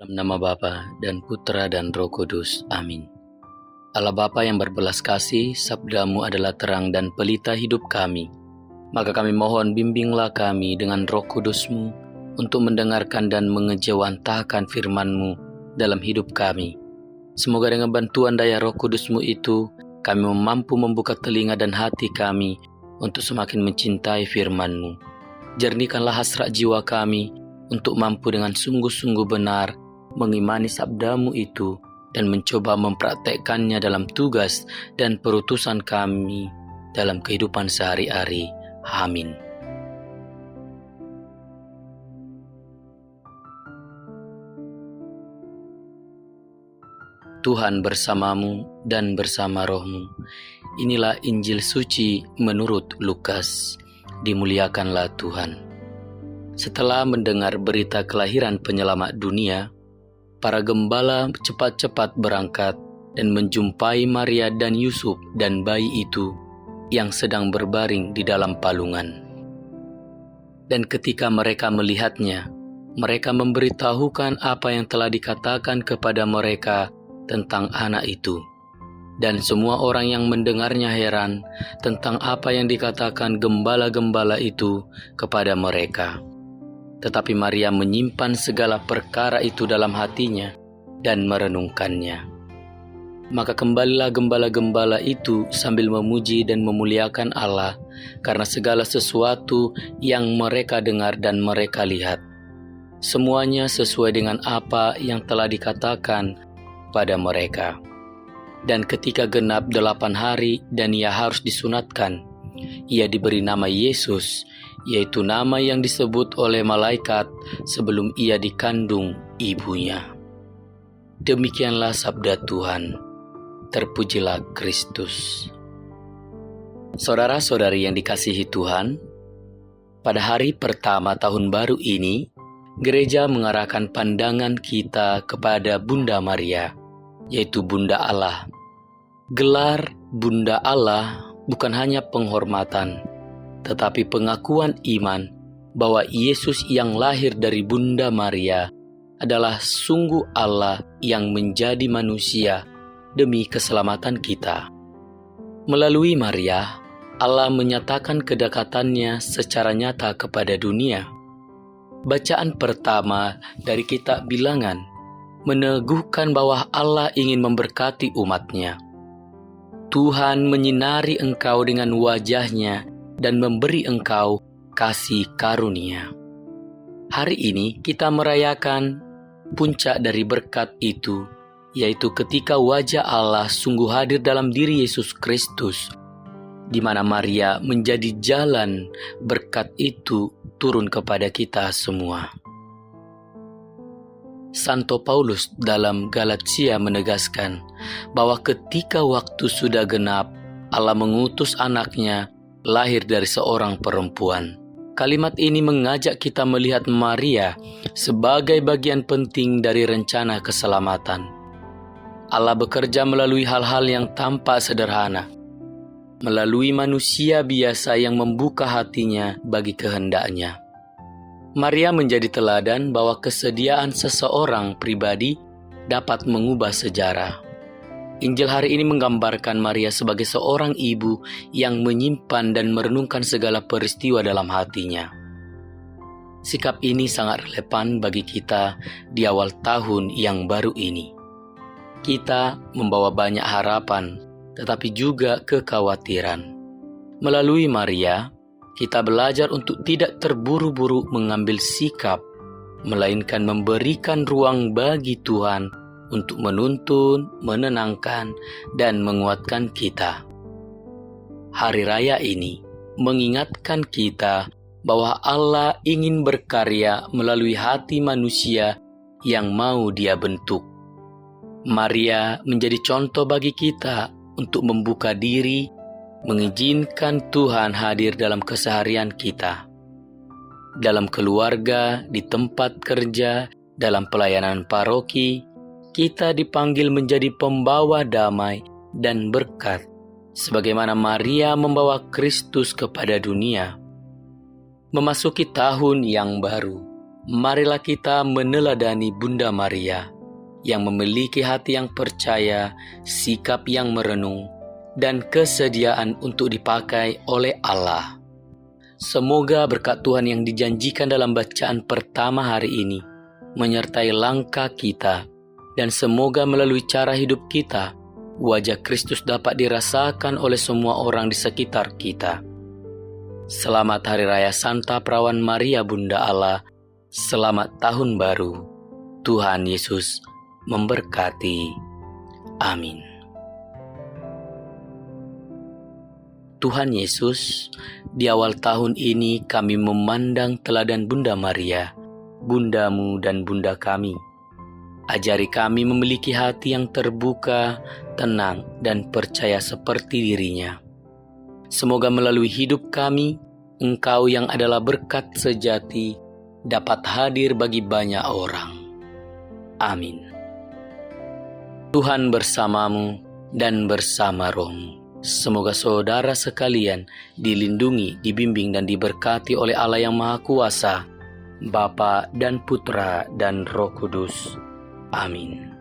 nama Bapa dan Putra dan Roh Kudus. Amin. Allah Bapa yang berbelas kasih, sabdamu adalah terang dan pelita hidup kami. Maka kami mohon bimbinglah kami dengan Roh Kudus-Mu untuk mendengarkan dan mengejawantahkan firman-Mu dalam hidup kami. Semoga dengan bantuan daya Roh Kudus-Mu itu, kami mampu membuka telinga dan hati kami untuk semakin mencintai firman-Mu. Jernihkanlah hasrat jiwa kami untuk mampu dengan sungguh-sungguh benar mengimani sabdamu itu dan mencoba mempraktekkannya dalam tugas dan perutusan kami dalam kehidupan sehari-hari. Amin. Tuhan bersamamu dan bersama rohmu. Inilah Injil suci menurut Lukas. Dimuliakanlah Tuhan. Setelah mendengar berita kelahiran penyelamat dunia, para gembala cepat-cepat berangkat dan menjumpai Maria dan Yusuf dan bayi itu yang sedang berbaring di dalam palungan. Dan ketika mereka melihatnya, mereka memberitahukan apa yang telah dikatakan kepada mereka tentang anak itu. Dan semua orang yang mendengarnya heran tentang apa yang dikatakan gembala-gembala itu kepada mereka. Tetapi Maria menyimpan segala perkara itu dalam hatinya dan merenungkannya. Maka kembalilah gembala-gembala itu sambil memuji dan memuliakan Allah karena segala sesuatu yang mereka dengar dan mereka lihat. Semuanya sesuai dengan apa yang telah dikatakan pada mereka. Dan ketika genap 8 hari dan ia harus disunatkan, ia diberi nama Yesus, yaitu nama yang disebut oleh malaikat sebelum ia dikandung ibunya. Demikianlah sabda Tuhan. Terpujilah Kristus. Saudara-saudari yang dikasihi Tuhan, pada hari pertama tahun baru ini, gereja mengarahkan pandangan kita kepada Bunda Maria, yaitu Bunda Allah. Gelar Bunda Allah bukan hanya penghormatan, tetapi pengakuan iman bahwa Yesus yang lahir dari Bunda Maria adalah sungguh Allah yang menjadi manusia demi keselamatan kita. Melalui Maria, Allah menyatakan kedekatannya secara nyata kepada dunia. Bacaan pertama dari kitab Bilangan meneguhkan bahwa Allah ingin memberkati umatnya. Tuhan menyinari engkau dengan wajah-Nya dan memberi engkau kasih karunia. Hari ini kita merayakan puncak dari berkat itu, yaitu ketika wajah Allah sungguh hadir dalam diri Yesus Kristus, di mana Maria menjadi jalan berkat itu turun kepada kita semua. Santo Paulus dalam Galatia menegaskan bahwa ketika waktu sudah genap, Allah mengutus anaknya lahir dari seorang perempuan. Kalimat ini mengajak kita melihat Maria sebagai bagian penting dari rencana keselamatan. Allah bekerja melalui hal-hal yang tampak sederhana, melalui manusia biasa yang membuka hatinya bagi kehendak-Nya. Maria menjadi teladan bahwa kesediaan seseorang pribadi dapat mengubah sejarah. Injil hari ini menggambarkan Maria sebagai seorang ibu yang menyimpan dan merenungkan segala peristiwa dalam hatinya. Sikap ini sangat relevan bagi kita di awal tahun yang baru ini. Kita membawa banyak harapan, tetapi juga kekhawatiran. Melalui Maria, kita belajar untuk tidak terburu-buru mengambil sikap, melainkan memberikan ruang bagi Tuhan untuk menuntun, menenangkan, dan menguatkan kita. Hari raya ini mengingatkan kita bahwa Allah ingin berkarya melalui hati manusia yang mau Dia bentuk. Maria menjadi contoh bagi kita untuk membuka diri, mengizinkan Tuhan hadir dalam keseharian kita. Dalam keluarga, di tempat kerja, dalam pelayanan paroki, kita dipanggil menjadi pembawa damai dan berkat, sebagaimana Maria membawa Kristus kepada dunia. Memasuki tahun yang baru, marilah kita meneladani Bunda Maria yang memiliki hati yang percaya, sikap yang merenung, dan kesediaan untuk dipakai oleh Allah. Semoga berkat Tuhan yang dijanjikan dalam bacaan pertama hari ini menyertai langkah kita, dan semoga melalui cara hidup kita, wajah Kristus dapat dirasakan oleh semua orang di sekitar kita. Selamat Hari Raya Santa Perawan Maria Bunda Allah. Selamat Tahun Baru. Tuhan Yesus memberkati. Amin. Tuhan Yesus, di awal tahun ini kami memandang teladan Bunda Maria, Bundamu dan Bunda kami. Ajari kami memiliki hati yang terbuka, tenang, dan percaya seperti dirinya. Semoga melalui hidup kami, Engkau yang adalah berkat sejati dapat hadir bagi banyak orang. Amin. Tuhan bersamamu dan bersama rohmu. Semoga saudara sekalian dilindungi, dibimbing, dan diberkati oleh Allah yang Maha Kuasa, Bapa dan Putra dan Roh Kudus. Amin.